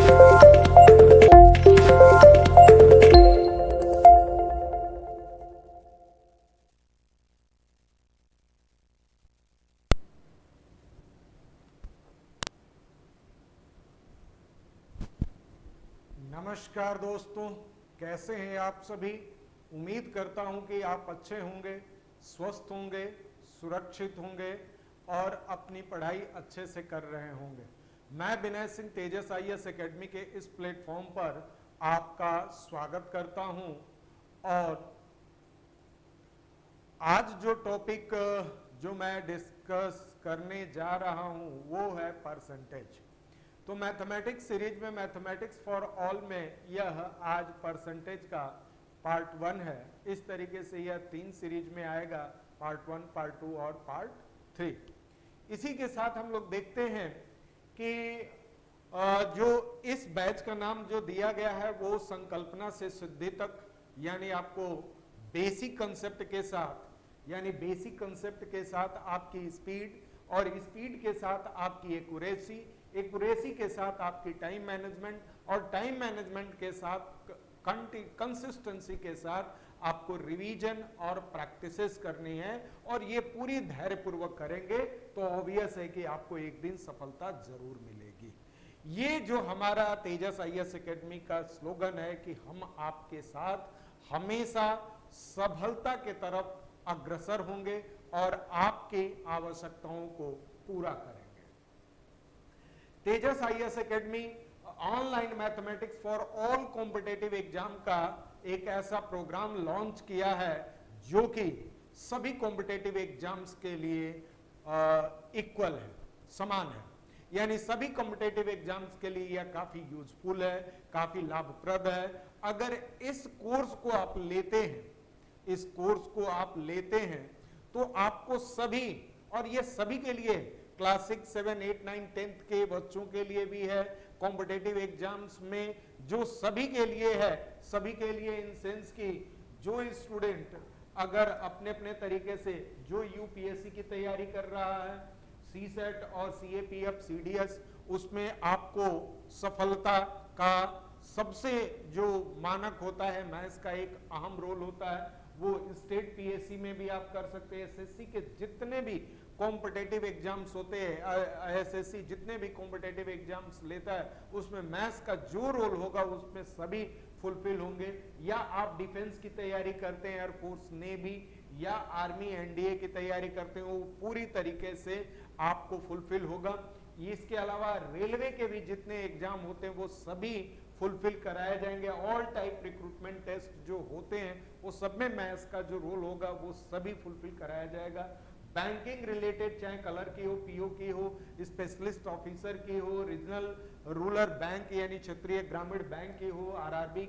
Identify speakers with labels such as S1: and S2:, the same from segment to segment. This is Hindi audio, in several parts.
S1: नमस्कार दोस्तों, कैसे हैं आप सभी। उम्मीद करता हूं कि आप अच्छे होंगे, स्वस्थ होंगे, सुरक्षित होंगे और अपनी पढ़ाई अच्छे से कर रहे होंगे। मैं विनय सिंह तेजस आईएएस एकेडमी के इस प्लेटफॉर्म पर आपका स्वागत करता हूं और आज जो टॉपिक जो मैं डिस्कस करने जा रहा हूं वो है परसेंटेज। तो मैथमेटिक्स सीरीज में मैथमेटिक्स फॉर ऑल में यह आज परसेंटेज का पार्ट 1 है। इस तरीके से यह 3 सीरीज में आएगा, पार्ट 1, पार्ट 2 और पार्ट 3। इसी के साथ हम लोग देखते हैं कि जो इस बैच का नाम जो दिया गया है वो संकल्पना से सिद्धि तक, यानी आपको बेसिक कंसेप्ट के साथ, यानी बेसिक कंसेप्ट के साथ आपकी स्पीड और स्पीड के साथ आपकी एक्यूरेसी के साथ आपकी टाइम मैनेजमेंट और टाइम मैनेजमेंट के साथ कंसिस्टेंसी के साथ आपको रिवीजन और प्रैक्टिसेस करनी है और ये पूरी धैर्यपूर्वक करेंगे तो ऑब्वियस है कि आपको एक दिन सफलता जरूर मिलेगी। ये जो हमारा तेजस आईएएस एकेडमी का स्लोगन है कि हम आपके साथ हमेशा सफलता के तरफ अग्रसर होंगे और आपकी आवश्यकताओं को पूरा करेंगे। Tejas IAS academy online mathematics for all competitive exam का एक ऐसा प्रोग्राम लॉन्च किया है जो कि सभी कॉम्पिटिटिव एग्जाम्स के लिए इक्वल है, समान है। यानी सभी कॉम्पिटिटिव एग्जाम्स के लिए यह काफी यूजफुल है, काफी लाभप्रद है। अगर इस कोर्स को आप लेते हैं तो आपको सभी, और ये सभी के लिए, क्लास 6, 7, 8, 9, 10th के बच्चों के लिए भी है, कॉम्पिटिटिव एग्जाम्स में जो सभी के लिए है, सभी के लिए इन सेंस की जो स्टूडेंट अगर अपने अपने तरीके से जो यूपीएससी की तैयारी कर रहा है, सीसेट और सीएपीएफ, सीडीएस, उसमें आपको सफलता का सबसे जो मानक होता है, मैथ्स का एक अहम रोल होता है। वो स्टेट पीएससी में भी आप कर सकते हैं। एसएससी के जितने भी कॉम्पिटिटिव एग्जाम्स होते हैं, एसएससी जितने भी कॉम्पिटिटिव एग्जाम्स लेता है उसमें मैथ्स का जो रोल होगा उसमें सभी फुलफिल होंगे। या आप डिफेंस की तैयारी करते हैं, एयरफोर्स, नेवी या आर्मी, एनडीए की तैयारी करते हैं, वो पूरी तरीके से आपको फुलफिल होगा। इसके अलावा रेलवे के भी जितने एग्जाम होते हैं वो सभी फुलफिल कराए जाएंगे। ऑल टाइप रिक्रूटमेंट टेस्ट जो होते हैं वो सब में मैथ्स का जो रोल होगा वो सभी फुलफिल कराया जाएगा। बैंकिंग रिलेटेड, चाहे कलर की हो, पीओ की हो, स्पेशलिस्ट ऑफिसर की हो, रीजनल रूरल बैंक यानी क्षेत्रीय ग्रामीण बैंक की हो, आरआरबी,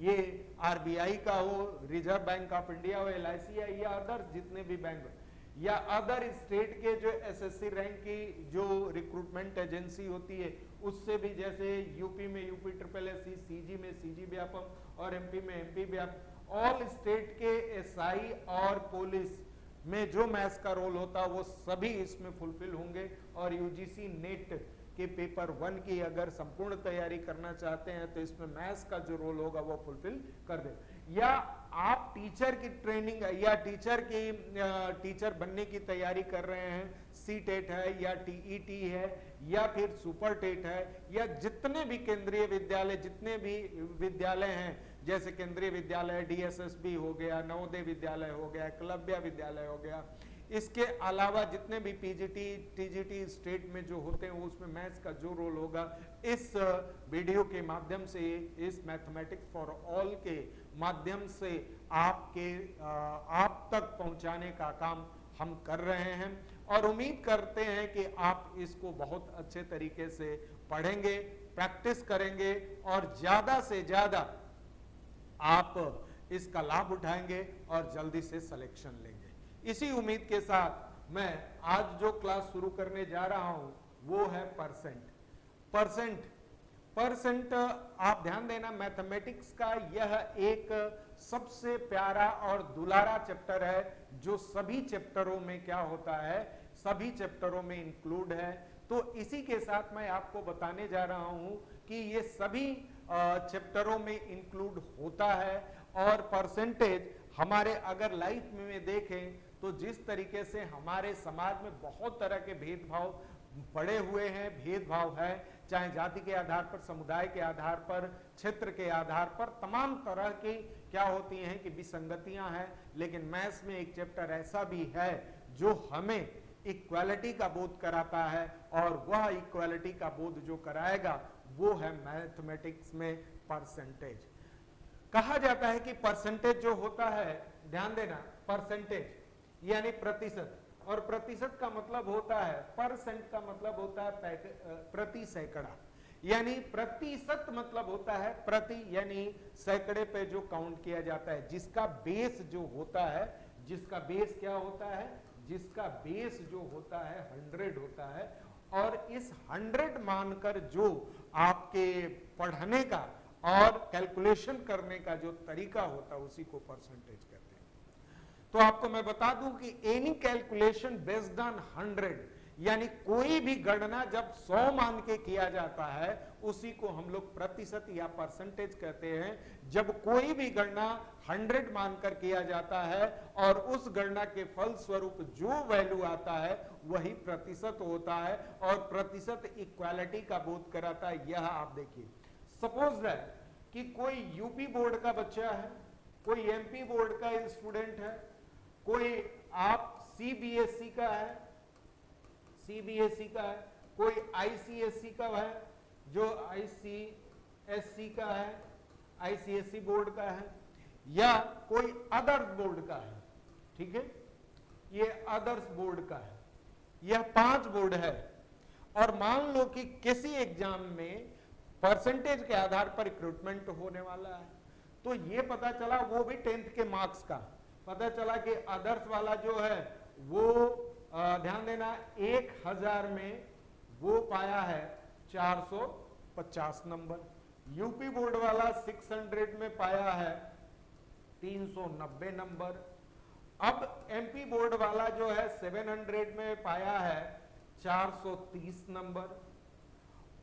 S1: ये आरबीआई का हो, रिजर्व बैंक ऑफ इंडिया हो, एलआईसी या अदर्स जितने भी बैंक या अदर स्टेट के जो एसएससी रैंक की जो रिक्रूटमेंट एजेंसी होती है उससे भी, जैसे यूपी में यूपी ट्रिपल एससी, सीजी में सीजी व्यापम और एमपी में एमपी व्यापम, ऑल स्टेट के एसआई और पुलिस में जो मैथ्स का रोल होता है वो सभी इसमें फुलफिल होंगे। और यूजीसी नेट के पेपर 1 की अगर संपूर्ण तैयारी करना चाहते हैं तो इसमें मैथ्स का जो रोल होगा वो फुलफिल कर दे। या आप टीचर की ट्रेनिंग या टीचर बनने की तैयारी कर रहे हैं, सी टेट है या टीईटी है या फिर सुपर टेट है, या जितने भी केंद्रीय विद्यालय, जितने भी विद्यालय हैं, जैसे केंद्रीय विद्यालय, डीएसएसबी हो गया, नवोदय विद्यालय हो गया, एकलव्य विद्यालय हो गया, इसके अलावा जितने भी पीजीटी, टीजीटी स्टेट में जो होते हैं उसमें मैथ्स का जो रोल होगा, इस वीडियो के माध्यम से, इस मैथमेटिक्स फॉर ऑल के माध्यम से आप तक पहुंचाने का काम हम कर रहे हैं और उम्मीद करते हैं कि आप इसको बहुत अच्छे तरीके से पढ़ेंगे, प्रैक्टिस करेंगे और ज्यादा से ज्यादा आप इसका लाभ उठाएंगे और जल्दी से सिलेक्शन लेंगे। इसी उम्मीद के साथ मैं आज जो क्लास शुरू करने जा रहा हूं वो है परसेंट। आप ध्यान देना, मैथमेटिक्स का यह एक सबसे प्यारा और दुलारा चैप्टर है जो सभी चैप्टरों में क्या होता है, सभी चैप्टरों में इंक्लूड है। तो इसी के साथ मैं आपको बताने जा रहा हूं कि ये सभी चैप्टरों में इंक्लूड होता है। और परसेंटेज हमारे अगर लाइफ में देखें तो जिस तरीके से हमारे समाज में बहुत तरह के भेदभाव पड़े हुए हैं, भेदभाव है, चाहे जाति के आधार पर, समुदाय के आधार पर, क्षेत्र के आधार पर, तमाम तरह की क्या होती हैं कि विसंगतियां हैं। लेकिन मैथ्स में एक चैप्टर ऐसा भी है जो हमें इक्वालिटी का बोध कराता है, और वह इक्वालिटी का बोध जो कराएगा वो है मैथमेटिक्स में परसेंटेज। कहा जाता है कि परसेंटेज जो होता है, ध्यान देना, परसेंटेज यानी प्रतिशत, और प्रतिशत का मतलब होता है, परसेंट का मतलब होता है प्रति सैकड़ा, यानी प्रतिशत मतलब होता है प्रति, यानी सैकड़े पे जो काउंट किया जाता है, जिसका बेस जो होता है, जिसका बेस क्या होता है, जिसका बेस जो होता है 100 होता है, और इस 100 मानकर जो आपके पढ़ने का और कैलकुलेशन करने का जो तरीका होता है उसी को परसेंटेज कहते हैं। तो आपको मैं बता दूं कि एनी कैलकुलेशन बेस्ड ऑन 100, यानी कोई भी गणना जब 100 मान के किया जाता है उसी को हम लोग प्रतिशत या परसेंटेज कहते हैं। जब कोई भी गणना 100 मानकर किया जाता है और उस गणना के फल स्वरूप जो वैल्यू आता है वही प्रतिशत होता है, और प्रतिशत इक्वालिटी का बोध कराता है। यह आप देखिए, सपोज है कि कोई यूपी बोर्ड का बच्चा है, कोई एमपी बोर्ड का स्टूडेंट है, कोई आप सीबीएसई का है, सीबीएसई का है, कोई आईसीएसई का है, जो आईसीएसई का है, आईसीएसई बोर्ड का है, या कोई अदर्स बोर्ड का है, ठीक है, ये अदर्स बोर्ड का है। यह 5 बोर्ड है, और मान लो कि किसी एग्जाम में परसेंटेज के आधार पर रिक्रूटमेंट होने वाला है, तो ये पता चला, वो भी 10th के मार्क्स का पता चला कि अदर्स वाला जो है वो ध्यान देना 1000 में वो पाया है 450 नंबर, यूपी बोर्ड वाला 600 में पाया है 390 नंबर, अब एमपी बोर्ड वाला जो है 700 में पाया है 430 नंबर,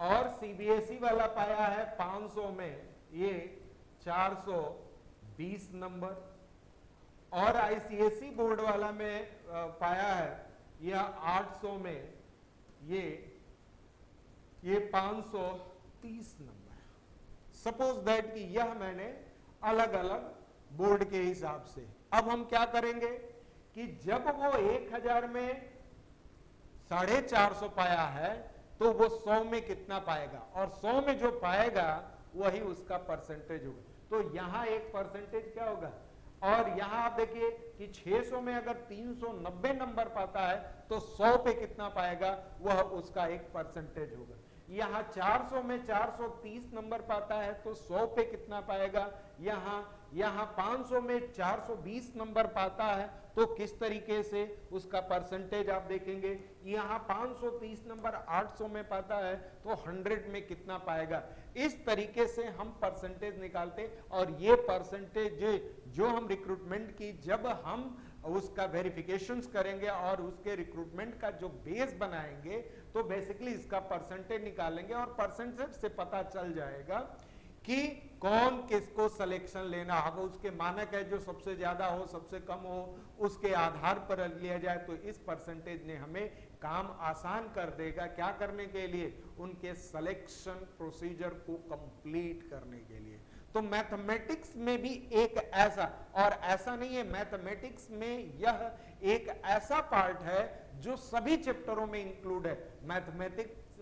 S1: और सीबीएसई वाला पाया है 500 में ये 420 नंबर, और आईसीएसई बोर्ड वाला में पाया है यह 800 में ये 530 नंबर। सपोज दैट कि यह मैंने अलग अलग बोर्ड के हिसाब से। अब हम क्या करेंगे कि जब वो 1000 में 450 पाया है तो वो 100 में कितना पाएगा, और 100 में जो पाएगा वही उसका परसेंटेज होगा। तो यहां एक परसेंटेज क्या होगा, और यहां आप देखिए कि 600 में अगर 390 नंबर पाता है तो 100 पे कितना पाएगा, वह उसका एक परसेंटेज होगा। यहां 400 में 430 नंबर पाता है तो 100 पे कितना पाएगा, यहां 500 में 420 नंबर पाता है तो किस तरीके से उसका परसेंटेज आप देखेंगे। यहां 530 नंबर 800 में पाता है तो 100 में कितना पाएगा। इस तरीके से हम परसेंटेज निकालते, और ये परसेंटेज जो हम रिक्रूटमेंट की जब हम उसका वेरिफिकेशंस करेंगे और उसके रिक्रूटमेंट का जो बेस बनाएंगे तो बेसिकली इसका परसेंटेज निकालेंगे, और परसेंटेज से पता चल जाएगा कि कौन किसको सिलेक्शन लेना होगा। उसके मानक है जो सबसे ज्यादा हो, सबसे कम हो, उसके आधार पर लिया जाए। तो इस परसेंटेज ने हमें काम आसान कर देगा, क्या करने के लिए, उनके सिलेक्शन प्रोसीजर को कंप्लीट करने के लिए। तो मैथमेटिक्स में भी एक ऐसा, और ऐसा नहीं है, मैथमेटिक्स में यह एक ऐसा पार्ट है जो सभी चैप्टरों में इंक्लूड है।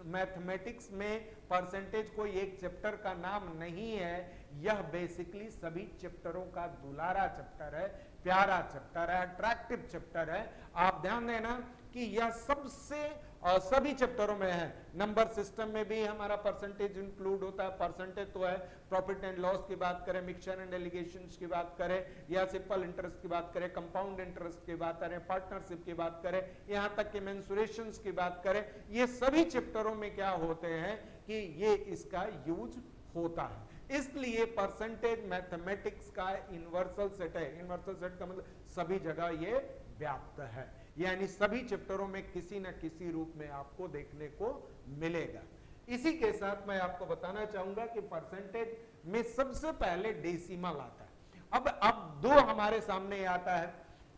S1: मैथमेटिक्स में परसेंटेज कोई एक चैप्टर का नाम नहीं है, यह बेसिकली सभी चैप्टरों का दुलारा चैप्टर है, प्यारा चैप्टर है, अट्रैक्टिव चैप्टर है। आप ध्यान देना कि यह सबसे सभी चैप्टरों में है। नंबर सिस्टम में भी हमारा परसेंटेज इंक्लूड होता है। परसेंटेज तो है, प्रॉफिट एंड लॉस की बात करें, मिक्सचर एंड एलिगेशंस की बात करें, या सिंपल इंटरेस्ट की बात करें, कंपाउंड इंटरेस्ट की बात करें, पार्टनरशिप की बात करें, यहां तक कि मेंसुरेशंस की बात करें, ये सभी चैप्टरों में क्या होते हैं कि ये इसका यूज होता है। इसलिए परसेंटेज मैथमेटिक्स का यूनिवर्सल सेट है। यूनिवर्सल सेट का मतलब सभी जगह ये व्याप्त है। यानी सभी चैप्टरों में किसी न किसी रूप में आपको देखने को मिलेगा। इसी के साथ मैं आपको बताना चाहूंगा कि परसेंटेज में सबसे पहले डेसिमल आता है। अब दो हमारे सामने आता है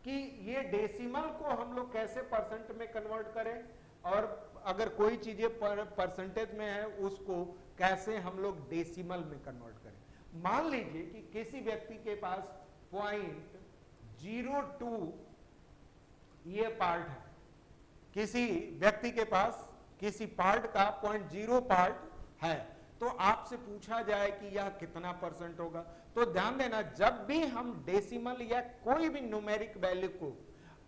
S1: कि ये डेसिमल को हम लोग कैसे परसेंट में कन्वर्ट करें, और अगर कोई चीजें परसेंटेज में है उसको कैसे हम लोग डेसिमल में कन्वर्ट करें। मान लीजिए कि किसी व्यक्ति के पास 0.02 ये पार्ट है, किसी व्यक्ति के पास किसी पार्ट का 0.0 पार्ट है, तो आपसे पूछा जाए कि यह कितना परसेंट होगा, तो ध्यान देना जब भी हम डेसिमल या कोई भी न्यूमेरिक वैल्यू को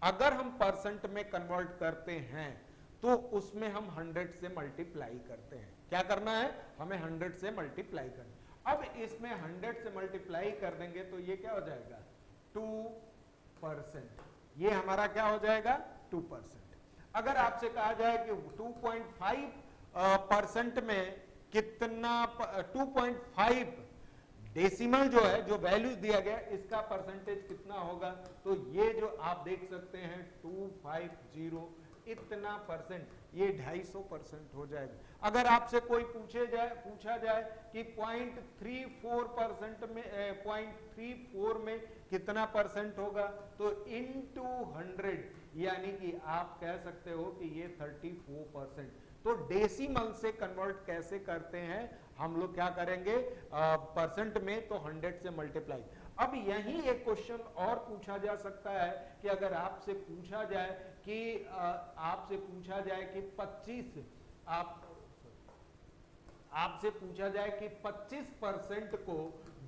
S1: अगर हम परसेंट में कन्वर्ट करते हैं तो उसमें हम 100 से मल्टीप्लाई करते हैं। क्या करना है, हमें 100 से मल्टीप्लाई करना। अब इसमें 100 से मल्टीप्लाई कर देंगे तो ये क्या हो जाएगा 2%, ये हमारा क्या हो जाएगा 2%। अगर आपसे कहा जाए कि 2.5% में कितना 2.5 डेसिमल जो है, जो वैल्यूज दिया गया इसका परसेंटेज कितना होगा, तो ये जो आप देख सकते हैं 250 इतना परसेंट, ये 250% हो जाएगा। अगर आपसे कोई पूछा जाए कि 0.34% में 0.34 में कितना परसेंट होगा, तो इनटू 100 यानी कि आप कह सकते हो कि ये 34%। तो डेसिमल से कन्वर्ट कैसे करते हैं हम लोग, क्या करेंगे परसेंट में, तो 100 से मल्टीप्लाई। अब यही एक क्वेश्चन और पूछा जा सकता है कि अगर आपसे पूछा जाए कि 25% को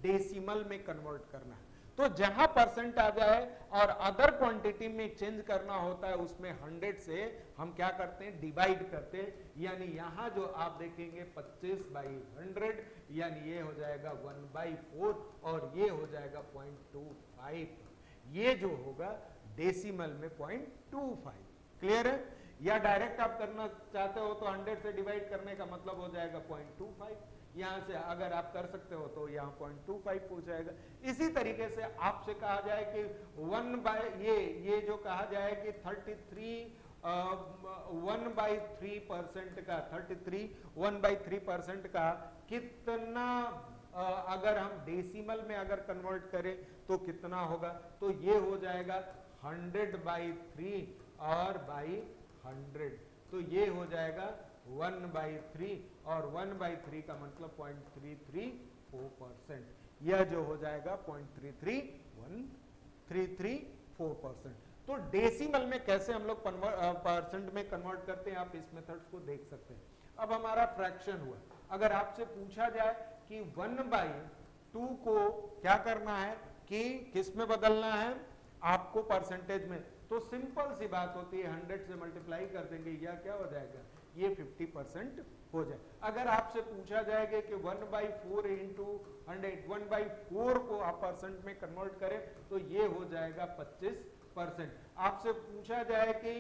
S1: डेसिमल में कन्वर्ट करना है, तो जहां परसेंट आ जाए और अदर क्वांटिटी में चेंज करना होता है उसमें 100 से हम क्या करते हैं डिवाइड करते हैं, यानी यहां जो आप देखेंगे 25/100 यानी ये हो जाएगा 1/4 और ये हो जाएगा 0.25, ये जो होगा डेसिमल में 0.25। क्लियर है? या डायरेक्ट आप करना चाहते हो तो 100 से डिवाइड करने का मतलब हो जाएगा 0.25, यहां से अगर आप कर सकते हो तो यहां 0.25 हो जाएगा। इसी तरीके से आपसे कहा जाए कि 1/ये जो कहा जाए कि 1/3% का कितना अगर हम डेसिमल में अगर कन्वर्ट करें तो कितना होगा, तो ये हो जाएगा 100/3 और बाई 100, तो ये हो जाएगा 1/3 और 1/3 का मतलब 0.334%, यह जो हो जाएगा 0.334%। तो डेसिमल में कैसे हम लोग परसेंट में कन्वर्ट करते हैं, आप इस मेथड्स को देख सकते हैं। अब हमारा फ्रैक्शन हुआ, अगर आपसे पूछा जाए कि 1/2 को क्या करना है कि किस में बदलना है आपको परसेंटेज में, तो सिंपल सी बात होती है 100 से मल्टीप्लाई कर देंगे, यह क्या हो जाएगा ये 50% हो जाए। अगर आपसे पूछा जाएगा कि 1/4 इंटू 100, 1/4 को आप परसेंट में कन्वर्ट करें तो ये हो जाएगा 25%। आपसे पूछा जाए कि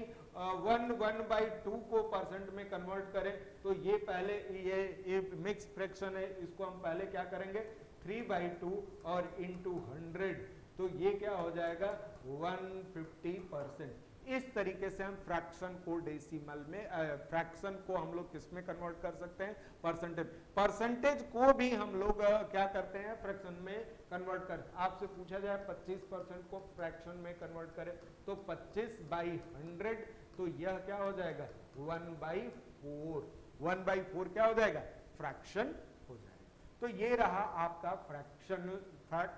S1: 1/2 को परसेंट में कन्वर्ट करें तो ये पहले ये मिक्स फ्रैक्शन है, इसको हम पहले क्या करेंगे 3/2 और इंटू 100, तो ये क्या हो जाएगा 150%। इस तरीके से हम फ्रैक्शन को डेसिमल में फ्रैक्शन को हम लोग किस में कन्वर्ट कर सकते हैं परसेंटेज। परसेंटेज को भी हम लोग क्या करते हैं फ्रैक्शन में कन्वर्ट कर। आपसे पूछा जाए 25% को फ्रैक्शन में कन्वर्ट करें तो 25/100, तो यह क्या हो जाएगा 1/4, 1/4 क्या हो जाएगा फ्रैक्शन हो जाएगा। तो ये रहा आपका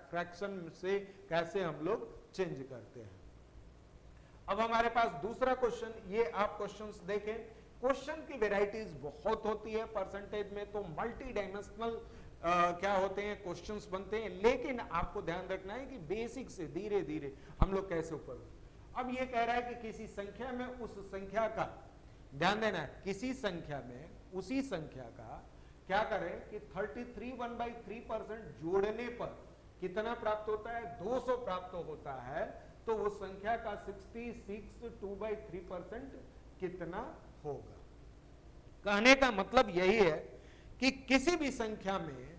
S1: फ्रैक्शन से कैसे हम लोग चेंज करते हैं। अब हमारे पास दूसरा क्वेश्चन, ये आप क्वेश्चंस देखें, क्वेश्चन की वेराइटीज बहुत होती है परसेंटेज में, तो मल्टी डायमेंशनल क्या होते हैं क्वेश्चंस बनते हैं, लेकिन आपको ध्यान रखना है कि बेसिक से धीरे धीरे हम लोग कैसे ऊपर। अब ये कह रहा है कि किसी संख्या में उस संख्या का, ध्यान देना है, किसी संख्या में उसी संख्या का क्या करें कि 33 1/3% जोड़ने पर कितना प्राप्त होता है 200 प्राप्त होता है, तो वो संख्या का 66 2/3% कितना होगा। कहने का मतलब यही है कि किसी भी संख्या में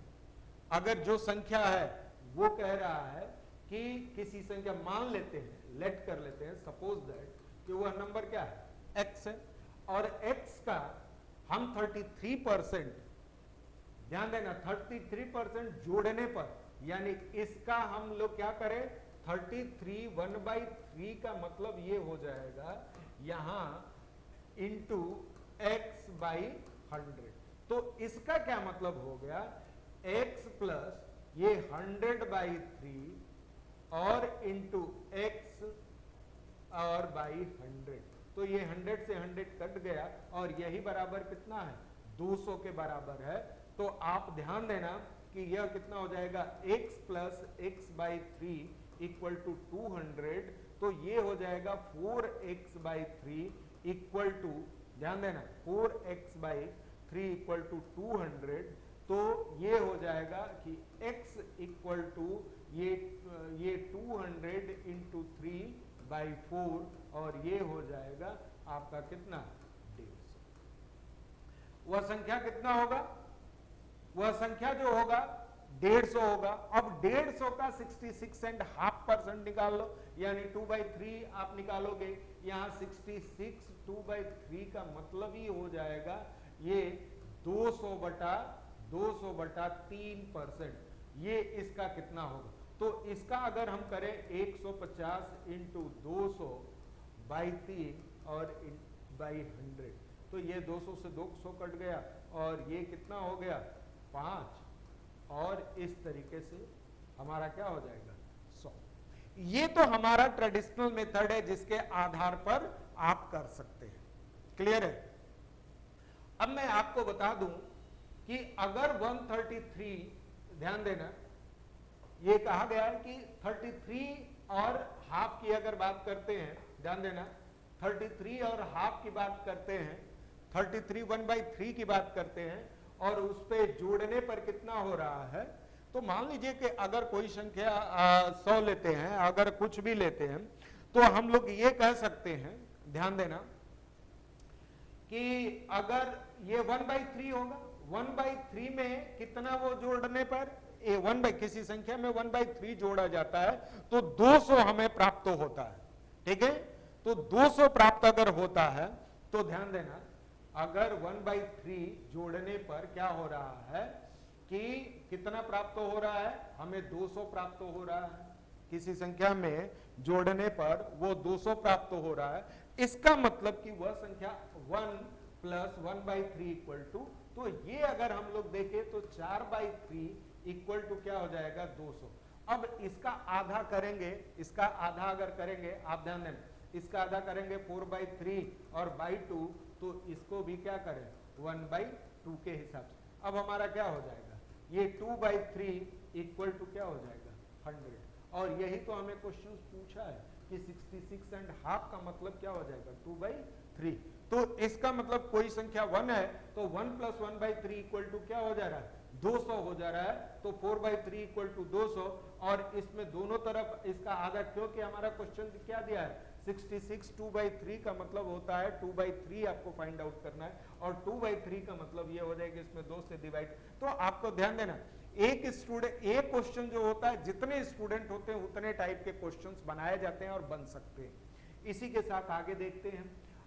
S1: अगर जो संख्या है वो कह रहा है कि किसी संख्या मान लेते हैं, लेट कर लेते हैं, सपोज दैट कि वह नंबर क्या है, x है, और x का हम 33%, ध्यान देना 33% जोड़ने पर, यानी इसका हम लोग क्या करें 33 1/3 का मतलब ये हो जाएगा यहां इंटू x बाई 100। तो इसका क्या मतलब हो गया, x प्लस ये 100/3 और इंटू x और बाई 100। तो ये 100 से 100 कट गया और यही बराबर कितना है, 200 के बराबर है। तो आप ध्यान देना कि यह कितना हो जाएगा, x plus x/3 equal to 200। तो ये हो जाएगा 4x/3 इक्वल टू, ध्यान देना 4x/3 इक्वल टू 200। तो ये हो जाएगा कि x इक्वल टू ये 200 इंटू 3/4 और ये हो जाएगा आपका कितना, 150। वह संख्या कितना होगा, वह संख्या जो होगा 150 होगा। अब 150 का 66.5% निकाल लो, यानी 2/3 आप निकालोगे, यहां 66 2/3 का मतलब ही हो जाएगा ये 200/3%। ये इसका कितना होगा, तो इसका अगर हम करें 150 इंटू 200/3 और बाई 100, तो ये 200 से 200 कट गया और ये कितना हो गया 5, और इस तरीके से हमारा क्या हो जाएगा 100। ये तो हमारा ट्रेडिशनल मेथड है जिसके आधार पर आप कर सकते हैं। क्लियर है। अब मैं आपको बता दूं कि अगर 133, ध्यान देना ये कहा गया है कि 33 और हाफ की अगर बात करते हैं, ध्यान देना 33 और हाफ की बात करते हैं, 33 1/3 की बात करते हैं और उस पे जोड़ने पर कितना हो रहा है। तो मान लीजिए कि अगर कोई संख्या 100 लेते हैं, अगर कुछ भी लेते हैं, तो हम लोग ये कह सकते हैं, ध्यान देना कि अगर ये 1/3 होगा, 1/3 में कितना वो जोड़ने पर, किसी संख्या में 1/3 जोड़ा जाता है तो 200 हमें प्राप्त होता है। ठीक है, तो 200 प्राप्त अगर होता है तो ध्यान देना अगर 1/3 जोड़ने पर क्या हो रहा है कि कितना प्राप्त हो रहा है, हमें 200 प्राप्त हो रहा है। किसी संख्या में जोड़ने पर वो 200 प्राप्त हो रहा है, इसका मतलब कि वह संख्या 1 प्लस 1/3 इक्वल टू, तो ये अगर हम लोग देखें तो 4/3 इक्वल टू क्या हो जाएगा 200। अब इसका आधा करेंगे, इसका आधा अगर करेंगे, आप ध्यान देना इसका आधा करेंगे 4/3 और बाई 2, तो इसको भी क्या करें 1/2 के हिसाब से। अब हमारा क्या हो जाएगा, ये 2/3 इक्वल टू क्या हो जाएगा 100। और यही तो हमें क्वेश्चन पूछा है कि 66.5 का मतलब क्या हो जाएगा 2/3। तो इसका मतलब कोई संख्या 1 है तो 1 प्लस 1/3 इक्वल टू क्या हो जा रहा है 200 हो जा रहा है। तो 4/3 इक्वल टू 200, और इसमें दोनों तरफ इसका आधा, क्योंकि हमारा क्वेश्चन क्या दिया है 66 2/3 का मतलब होता है 2/3 आपको फाइंड आउट करना है, और 2/3 का मतलब ये हो जाएगा इसमें 2 से डिवाइड। तो आपको ध्यान देना एक स्टूडेंट, एक क्वेश्चन जो होता है, जितने स्टूडेंट होते हैं उतने टाइप के क्वेश्चंस बनाए जाते हैं और बन सकते हैं। इसी के साथ आगे देखते हैं।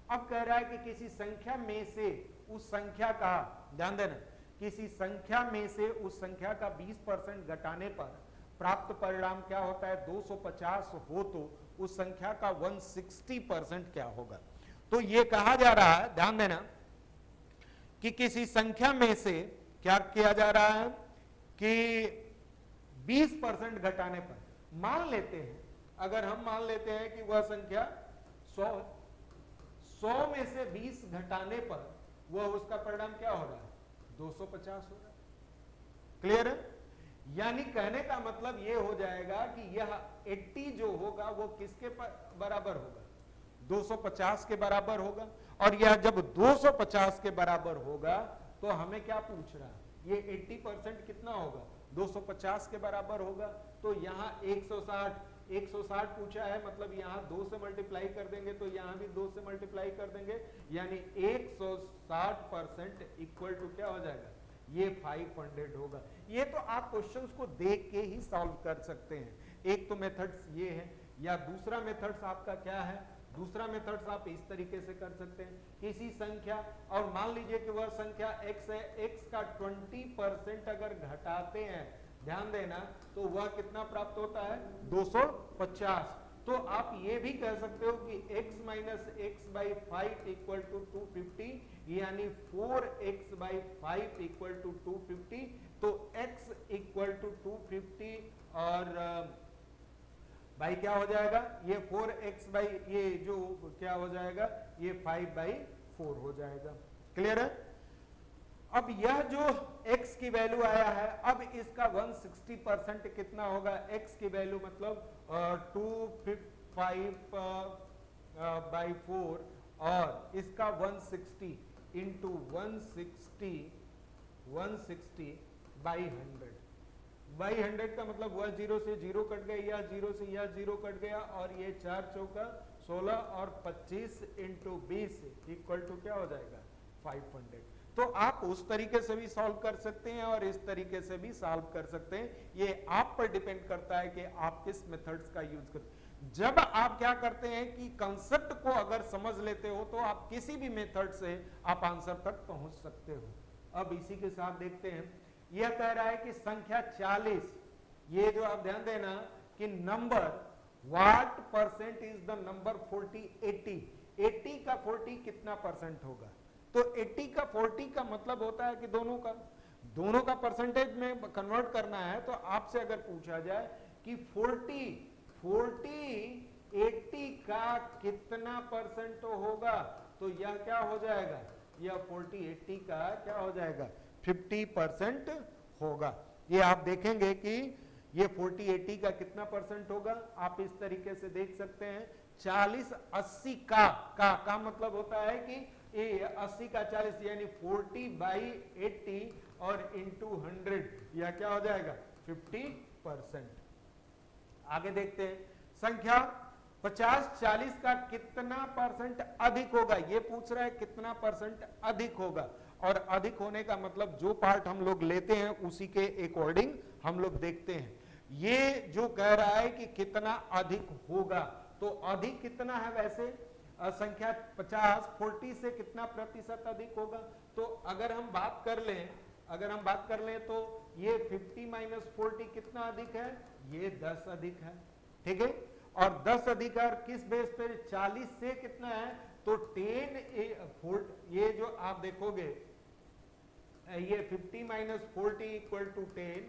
S1: अब कह रहा है कि किसी संख्या में से उस संख्या का, ध्यान देना किसी संख्या में से उस संख्या का 20% घटाने पर प्राप्त परिणाम क्या होता है, 250 हो तो उस संख्या का 160% क्या होगा। तो ये कहा जा रहा है, ध्यान देना कि किसी संख्या में से क्या किया जा रहा है कि 20% घटाने पर, मान लेते हैं, अगर हम मान लेते हैं कि वह संख्या 100 में से 20 घटाने पर वह उसका परिणाम क्या हो रहा है 250 हो रहा है। क्लियर है। यानी कहने का मतलब यह हो जाएगा कि यह 80 जो होगा वो किसके बराबर होगा 250 के बराबर होगा। और यह जब 250 के बराबर होगा तो हमें क्या पूछ रहा है, ये 80% कितना होगा 250 के बराबर होगा। तो यहाँ 160 पूछा है, मतलब यहाँ 2 से मल्टीप्लाई कर देंगे तो यहाँ भी 2 से मल्टीप्लाई कर देंगे, यानी 160% इक्वल टू क्या हो जाएगा, ये 500 होगा। ये तो आप क्वेश्चंस को देख के ही सॉल्व कर सकते हैं। एक तो मेथड्स ये है, या दूसरा मेथड्स आपका क्या है, दूसरा मेथड्स आप इस तरीके से कर सकते हैं, किसी संख्या, और मान लीजिए कि वह संख्या x है, x का 20% अगर घटाते हैं, ध्यान देना, तो वह कितना प्राप्त होता है 250। तो आप ये भी कह सकते हो कि x minus x by 5 equal to 250, यानी 4x बाई 5 इक्वल टू 250। तो x इक्वल टू 250 और भाई क्या हो जाएगा, ये 4x बाई ये जो क्या हो जाएगा, ये 5/4 हो जाएगा। क्लियर है? अब यह जो x की वैल्यू आया है, अब इसका 160% कितना होगा, x की वैल्यू मतलब 255/4 और इसका 160 इंटू 160/100 बाई 100 का मतलब वह 0 से 0 कट गया, यह 0 से यह 0 कट गया, और ये 4 चौका 16 और 25 इंटू 20 इक्वल टू क्या हो जाएगा 500। तो आप उस तरीके से भी सॉल्व कर सकते हैं और इस तरीके से भी सॉल्व कर सकते हैं, ये आप पर डिपेंड करता है कि आप किस मेथड्स का यूज करते हैं। जब आप क्या करते हैं कि कंसेप्ट को अगर समझ लेते हो तो आप किसी भी मेथड से आप आंसर तक पहुंच सकते हो। अब इसी के साथ देखते हैं, यह कह रहा है कि संख्या 40, ये जो आप ध्यान देना कि number what percent is the number 40 80 का 40 कितना परसेंट होगा, तो 80 का 40 का मतलब होता है कि दोनों का परसेंटेज में कन्वर्ट करना है। तो आपसे अगर पूछा जाए कि 40 80 का कितना परसेंट होगा, तो यह क्या हो जाएगा, यह 40 80 का क्या हो जाएगा 50% होगा। ये आप देखेंगे कि ये 40 80 का कितना परसेंट होगा, आप इस तरीके से देख सकते हैं। 40 80 का मतलब होता है कि ये 80 का 40 यानी 40/80 और इंटू 100, यह क्या हो जाएगा 50%। आगे देखते हैं, संख्या 50 40 का कितना परसेंट अधिक होगा, ये पूछ रहा है कितना परसेंट अधिक होगा, और अधिक होने का मतलब जो पार्ट हम लोग लेते हैं उसी के अकॉर्डिंग हम लोग देखते हैं। ये जो कह रहा है कि कितना अधिक होगा, तो अधिक कितना है वैसे संख्या 50 40 से कितना प्रतिशत अधिक होगा, तो अगर हम बात कर लें तो ये 50 माइनस 40 कितना अधिक है, ये 10 अधिक है, ठीक है। और 10 अधिक है किस बेस पे, 40 से कितना है, तो 10 ये जो आप देखोगे ये 50 माइनस 40 इक्वल टू 10,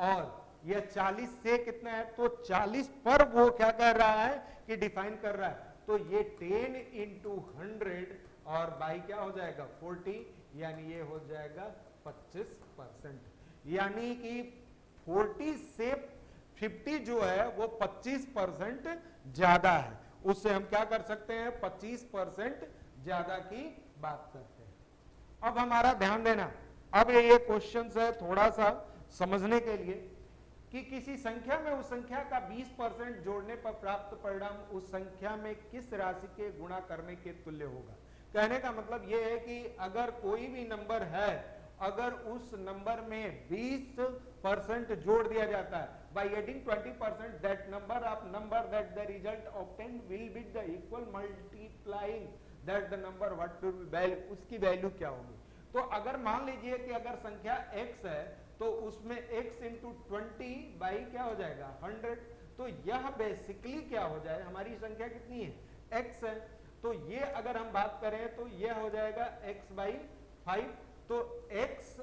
S1: और यह 40 से कितना है, तो 40 पर वो क्या कर रहा है कि डिफाइन कर रहा है, तो ये 10 इंटू 100 और बाई क्या हो जाएगा 40, यानी ये हो जाएगा 25%, यानी कि 40 से 50 जो है वो 25% ज्यादा है, उससे हम क्या कर सकते हैं 25% ज्यादा की बात करते हैं। अब हमारा ध्यान देना, अब ये क्वेश्चन है थोड़ा सा समझने के लिए कि किसी संख्या में उस संख्या का 20% जोड़ने पर प्राप्त परिणाम उस संख्या में किस राशि के गुणा करने के तुल्य होगा। कहने का मतलब यह है कि अगर कोई भी नंबर है, अगर उस नंबर में 20% जोड़ दिया जाता है, by adding 20% that number that the result obtained will be the equal multiplying that the number what will be value, उसकी वैल्यू क्या होगी। तो अगर मान लीजिए कि अगर संख्या x है तो उसमें x इंटू 20 बाई क्या हो जाएगा 100, तो यह बेसिकली क्या हो जाए, हमारी संख्या कितनी है x है, तो ये अगर हम बात करें तो यह हो जाएगा x/5, तो x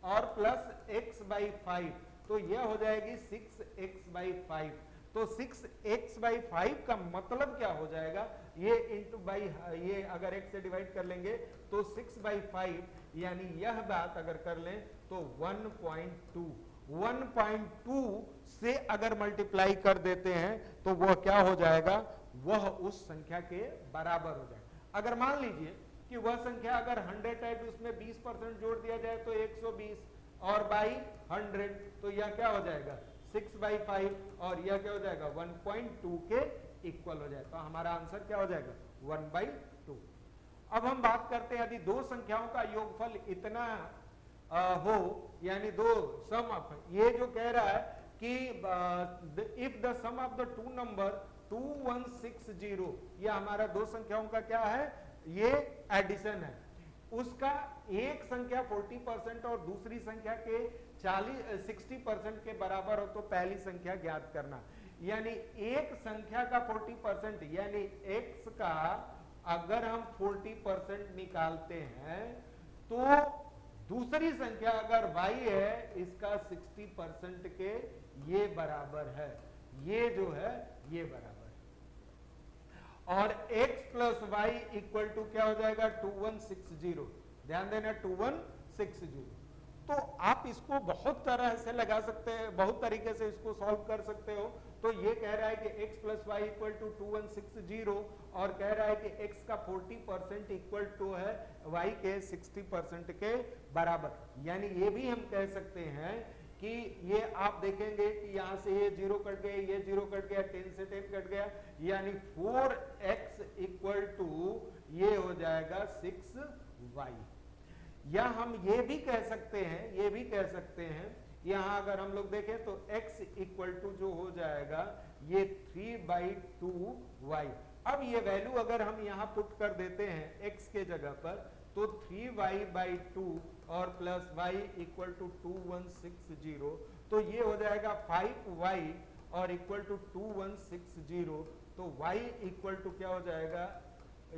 S1: और प्लस x/5, तो यह हो जाएगी 6x/5, तो 6x/5 का मतलब क्या हो जाएगा, ये इंटू बाई ये अगर x से डिवाइड कर लेंगे तो 6/5, यानी यह बात अगर कर लें तो 1.2 से अगर मल्टीप्लाई कर देते हैं तो वह क्या हो जाएगा, वह उस संख्या के बराबर हो जाएगा। अगर मान लीजिए कि वह संख्या अगर 100 है तो उसमें 20% जोड़ दिया जाए तो 120, और बाई 100 तो यह क्या हो जाएगा 6/5, और यह क्या हो जाएगा 1.2 के इक्वल हो जाएगा, तो हमारा आंसर क्या हो जाएगा 1/2। अब हम बात करते हैं यदि दो संख्याओं का योगफल इतना हो, यानी दो सम ऑफ, ये जो कह रहा है कि if the sum of the two number 2160, ये हमारा दो संख्याओं का क्या है, ये एडिशन है। उसका एक संख्या 40% और दूसरी संख्या के 60% के बराबर हो तो पहली संख्या ज्ञात करना। यानी एक संख्या का 40%, यानी x का अगर हम 40% निकालते हैं तो दूसरी संख्या अगर y है इसका 60% के ये बराबर है, ये जो है ये बराबर है। और x plus y equal to क्या हो जाएगा, 2160। ध्यान देना 2160। तो आप इसको बहुत तरह से लगा सकते हैं, बहुत तरीके से इसको सॉल्व कर सकते हो। तो ये कह रहा है कि x plus y equal to 2160 और कह रहा है कि x का 40% इक्वल टू है y के 60% के बराबर। यानी ये भी हम कह सकते हैं कि ये आप देखेंगे कि यहां से ये 0 कट गए, ये 0 कट गया, 10 से 10 कट गया, यानी 4x इक्वल टू ये हो जाएगा 6y। या हम ये भी कह सकते हैं, ये भी कह सकते हैं, यहां अगर हम लोग देखें तो x इक्वल टू जो हो जाएगा ये 3/2y। अब ये वैल्यू अगर हम यहां पुट कर देते हैं x के जगह पर तो 3y/2 और प्लस y इक्वल टू 2160, तो ये हो जाएगा 5y और इक्वल टू 2160, तो y इक्वल टू क्या हो जाएगा,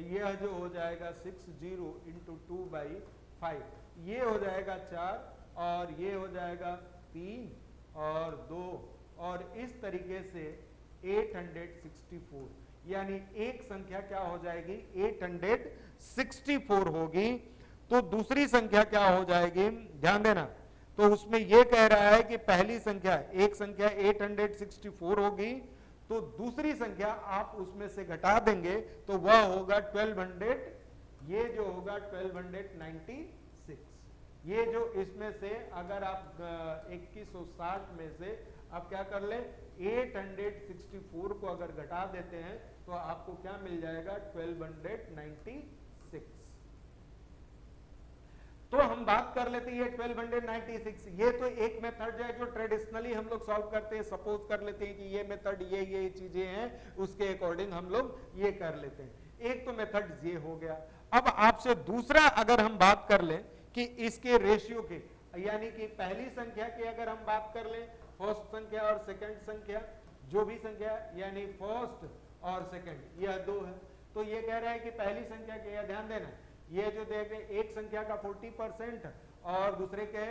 S1: यह जो हो जाएगा 60 इंटू 2/5, ये हो जाएगा 4 और ये हो जाएगा 3 और 2 और इस तरीके से 864। यानी एक संख्या क्या हो जाएगी, 864 होगी। तो दूसरी संख्या क्या हो जाएगी, ध्यान देना, तो उसमें यह कह रहा है कि पहली संख्या, एक संख्या 864 होगी, तो दूसरी संख्या आप उसमें से घटा देंगे तो वह होगा 1200, ये जो होगा 1296। ये जो इसमें से अगर आप 2160 में से आप क्या कर ले, 864 को अगर घटा देते हैं तो आपको क्या मिल जाएगा, 1296। तो हम बात कर लेते हैं 1296। ये तो एक मेथड है जो ट्रेडिशनली हम लोग सॉल्व करते हैं। सपोज कर लेते हैं कि ये मेथड ये चीजें हैं, उसके अकॉर्डिंग हम लोग ये कर लेते हैं। एक तो मेथड ये हो गया। अब आपसे दूसरा अगर हम बात कर लें कि इसके रेशियो के, यानी कि पहली संख्या की अगर हम बात कर लें, फर्स्ट संख्या और सेकंड संख्या, जो भी संख्या यानी फर्स्ट और सेकंड यह दो है, तो ये कह रहा है कि पहली संख्या के, ध्यान देना, ये जो देखे एक संख्या का 40% और दूसरे के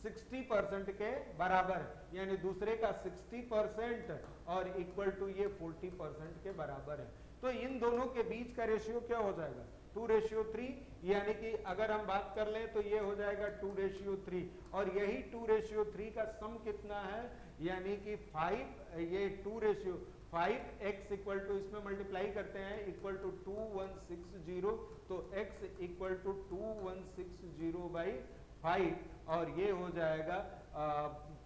S1: 60% के बराबर है, यानी दूसरे का 60% और इक्वल टू ये 40% के बराबर है। तो इन दोनों के बीच का रेशियो क्या हो जाएगा, 2:3। यानी कि अगर हम बात कर लें तो ये हो जाएगा 2:3 और यही 2:3 का सम कितना है, यानी कि 5, ये 2:5x इक्वल टू, इसमें मल्टीप्लाई करते हैं, इक्वल टू 2160, तो x इक्वल टू 2160/5 और ये हो जाएगा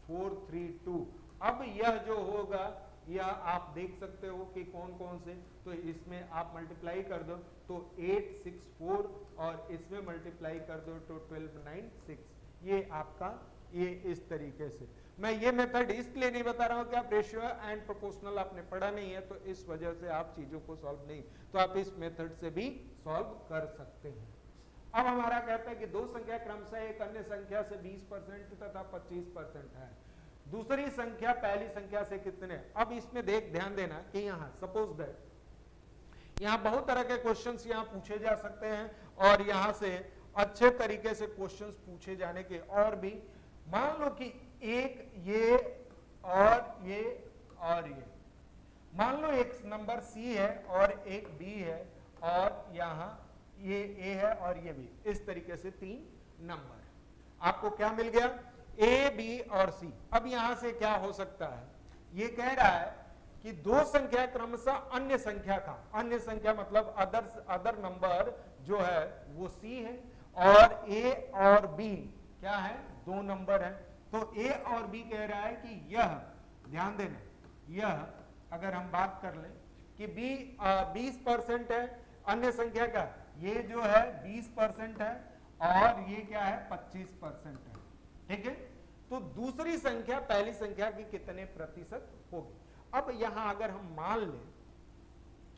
S1: 432। अब यह जो होगा यह आप देख सकते हो कि कौन कौन से, तो इसमें आप मल्टीप्लाई कर दो तो 864 और इसमें मल्टीप्लाई कर दो तो 1296। ये आपका ये इस तरीके से। मैं ये मेथड इसलिए नहीं बता रहा हूं कि आप रेशियो एंड प्रोपोर्शनल आपने पढ़ा नहीं है, तो इस वजह से आप चीजों को सॉल्व नहीं, तो आप इस मेथड से भी सॉल्व कर सकते हैं। अब हमारा कहता है कि दो संख्या क्रमशः एक अन्य संख्या से 20% तथा 25% है। दूसरी संख्या पहली संख्या से कितने। अब इसमें ध्यान देना कि यहाँ सपोज दैट यहाँ बहुत तरह के क्वेश्चंस यहाँ पूछे जा सकते हैं और यहाँ से अच्छे तरीके से क्वेश्चंस पूछे जाने के और भी। मान लो कि एक ये और ये और ये, मान लो एक नंबर C है और एक B है और यहाँ ये A है और ये B, इस तरीके से 3 नंबर है। आपको क्या मिल गया, A, B और C। अब यहां से क्या हो सकता है, ये कह रहा है कि दो संख्या क्रमशः अन्य संख्या का, अन्य संख्या मतलब अदर नंबर जो है वो C है और A और B क्या है, दो नंबर है। तो A और B कह रहा है कि यह, ध्यान देना, यह अगर हम बात कर लें कि B 20% है, अन्य संख्या का ये जो है 20% है और ये क्या है 25% है, ठीक है। तो दूसरी संख्या पहली संख्या की कितने प्रतिशत होगी। अब यहां अगर हम मान लें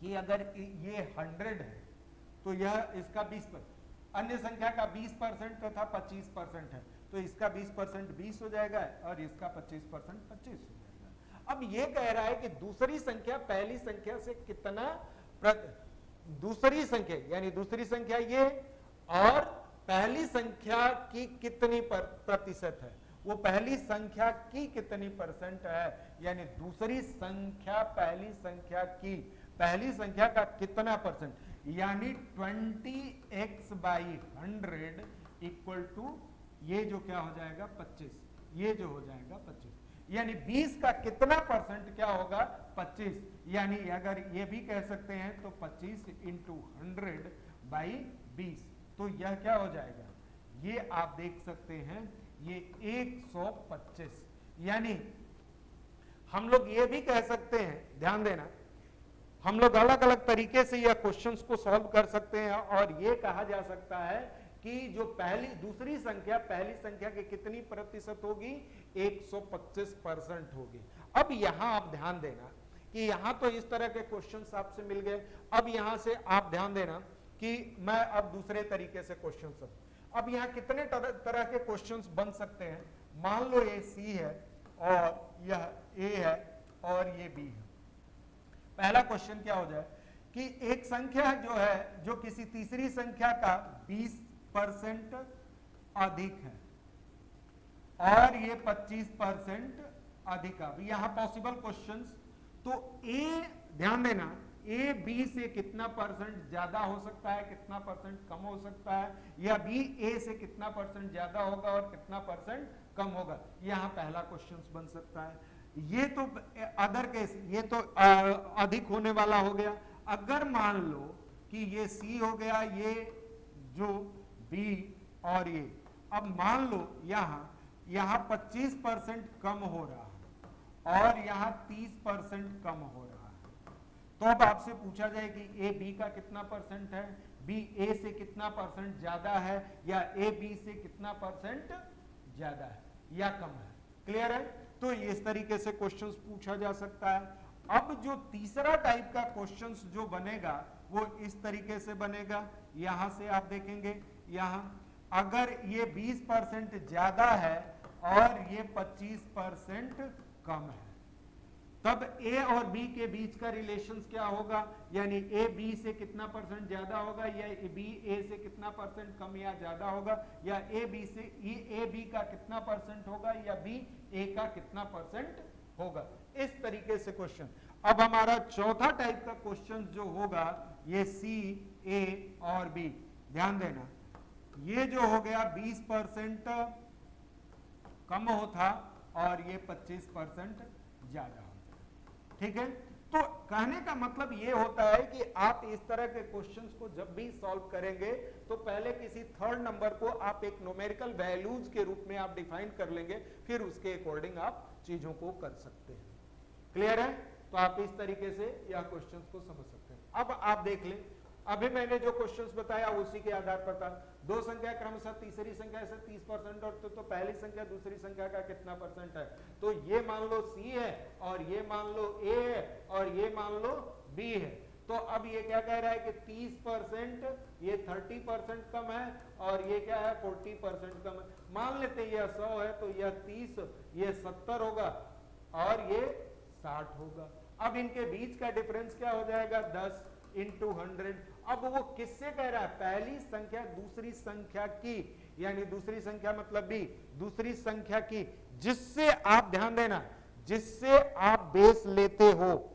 S1: कि अगर ये 100 है तो यह इसका 20%, अन्य संख्या का 20% तथा 25% है, तो इसका 20% 20 हो जाएगा और इसका 25% 25 हो जाएगा। अब ये कह रहा है कि दूसरी संख्या पहली संख्या से कितना दूसरी संख्या यानी दूसरी संख्या ये और पहली संख्या की कितनी प्रतिशत है, वो पहली संख्या की कितनी परसेंट है, यानी दूसरी संख्या पहली संख्या का कितना परसेंट, यानी 20x/100 इक्वल टू ये जो क्या हो जाएगा 25, ये जो हो जाएगा 25, यानी 20 का कितना परसेंट क्या होगा 25, यानी अगर ये भी कह सकते हैं तो 25 × 100/20, तो यह क्या हो जाएगा, ये आप देख सकते हैं ये 125। यानी हम लोग ये भी कह सकते हैं, ध्यान देना, हम लोग अलग अलग तरीके से यह क्वेश्चंस को सॉल्व कर सकते हैं और ये कहा जा सकता है कि जो दूसरी संख्या पहली संख्या की कितनी प्रतिशत होगी, 125% होगी। अब यहां आप ध्यान देना कि यहां तो इस तरह के क्वेश्चंस आपसे मिल गए। अब यहां से आप ध्यान देना कि मैं अब दूसरे तरीके से क्वेश्चन अब यहां कितने तरह के क्वेश्चंस बन सकते हैं। मान लो ये सी है और यह ए है और ये बी है। पहला क्वेश्चन क्या हो जाए कि एक संख्या जो है जो किसी तीसरी संख्या का 20% अधिक है और ये 25% अधिक है। यहां पॉसिबल क्वेश्चंस, तो ए ध्यान देना, ए बी से कितना परसेंट ज्यादा हो सकता है, कितना परसेंट कम हो सकता है, या बी ए से कितना परसेंट ज्यादा होगा और कितना परसेंट कम होगा, यहां पहला क्वेश्चन बन सकता है। ये तो अदर केस, ये तो अधिक होने वाला हो गया। अगर मान लो कि ये सी हो गया, ये जो बी और ये, अब मान लो यहां 25% कम हो रहा है और यहां 30% कम हो रहा है, तो अब आपसे पूछा जाए कि ए बी का कितना परसेंट है, बी ए से कितना परसेंट ज्यादा है, या ए बी से कितना परसेंट ज्यादा है या कम है। क्लियर है? तो इस तरीके से क्वेश्चंस पूछा जा सकता है। अब जो तीसरा टाइप का क्वेश्चंस जो बनेगा वो इस तरीके से बनेगा। यहां से आप देखेंगे, यहां अगर ये 20% ज्यादा है और ये 25% कम है, तब ए और बी के बीच का रिलेशंस क्या होगा, यानी ए बी से कितना परसेंट ज्यादा होगा, या बी ए से कितना परसेंट कम या ज्यादा होगा, या ए बी का कितना परसेंट होगा, या बी ए का कितना परसेंट होगा। इस तरीके से क्वेश्चन। अब हमारा चौथा टाइप का क्वेश्चन जो होगा ये सी, ए और बी। ध्यान देना, ये जो हो गया 20% कम होता और ये 25% ज्यादा। ठीक है, तो कहने का मतलब ये होता है कि आप इस तरह के क्वेश्चंस को जब भी सॉल्व करेंगे तो पहले किसी थर्ड नंबर को आप एक न्यूमेरिकल वैल्यूज के रूप में आप डिफाइन कर लेंगे, फिर उसके अकॉर्डिंग आप चीजों को कर सकते हैं। क्लियर है? तो आप इस तरीके से यह क्वेश्चंस को समझ सकते हैं। अब आप देख लें, अभी मैंने जो क्वेश्चंस बताया उसी के आधार पर था। दो संख्या क्रमशः तीसरी संख्या से 30% और तो पहली संख्या दूसरी संख्या का कितना परसेंट है, तो ये मान लो सी है और ये मान लो ए है और ये मान लो बी है। तो अब ये क्या कह रहा है कि 30%, ये 30% कम है और ये क्या है 40% कम है। मान लेते हैं यह 100 है तो यह 30, ये 70 होगा और ये 60 होगा। अब इनके बीच का डिफरेंस क्या हो जाएगा 10 × 100। अब वो किससे कह रहा है, पहली संख्या दूसरी संख्या की, यानी दूसरी संख्या मतलब बी, दूसरी संख्या की, जिससे आप ध्यान देना, जिससे आप बेस लेते हो,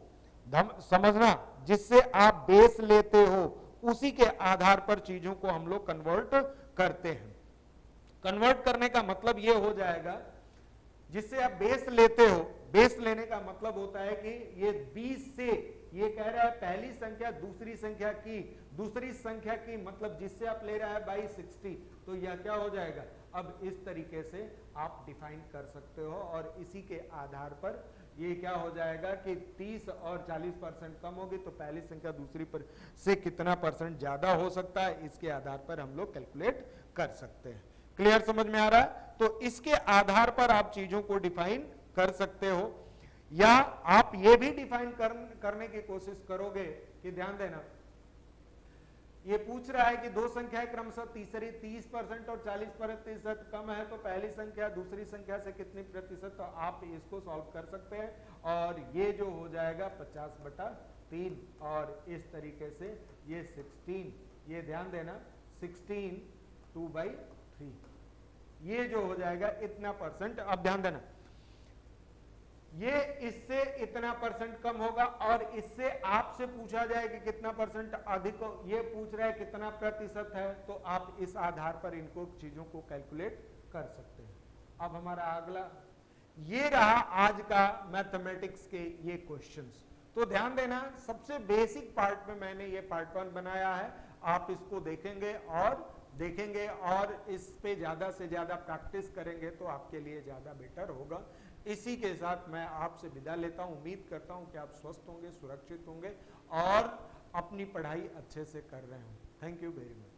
S1: समझना, जिससे आप बेस लेते हो उसी के आधार पर चीजों को हम लोग कन्वर्ट करते हैं। कन्वर्ट करने का मतलब ये हो जाएगा, जिससे आप बेस लेते हो, बेस लेने का मतलब होता है कि ये 20 से, ये कह रहा है पहली संख्या दूसरी संख्या की, दूसरी संख्या की मतलब जिससे आप ले रहा है बाई 60, तो यह क्या हो जाएगा। अब इस तरीके से आप डिफाइन कर सकते हो और इसी के आधार पर ये क्या हो जाएगा कि 30 और 40% कम होगी तो पहली संख्या दूसरी पर से कितना परसेंट ज्यादा हो सकता है, इसके आधार पर हम लोग कैलकुलेट कर सकते हैं। क्लियर, समझ में आ रहा है? तो इसके आधार पर आप चीजों को डिफाइन कर सकते हो, या आप ये भी डिफाइन करने की कोशिश करोगे कि ध्यान देना, ये पूछ रहा है कि दो संख्याएं क्रमशः तीसरी 30% और 40% कम है, तो पहली संख्या दूसरी संख्या से कितनी प्रतिशत, तो आप इसको सॉल्व कर सकते हैं और ये जो हो जाएगा 50/3 और इस तरीके से ये 16, ये ध्यान देना 16 2/3, ये जो हो जाएगा इतना परसेंट। अब ध्यान देना ये इससे इतना परसेंट कम होगा और इससे आपसे पूछा जाए कि कितना परसेंट अधिक हो, ये पूछ रहा है कितना प्रतिशत है, तो आप इस आधार पर इनको चीजों को कैलकुलेट कर सकते हैं। अब हमारा अगला ये रहा आज का मैथमेटिक्स के ये क्वेश्चंस। तो ध्यान देना सबसे बेसिक पार्ट में मैंने ये पार्ट 1 बनाया है, आप इसको देखेंगे और इस पे ज्यादा से ज्यादा प्रैक्टिस करेंगे तो आपके लिए ज्यादा बेटर होगा। इसी के साथ मैं आपसे विदा लेता हूं, उम्मीद करता हूं कि आप स्वस्थ होंगे, सुरक्षित होंगे और अपनी पढ़ाई अच्छे से कर रहे हों। Thank you very much.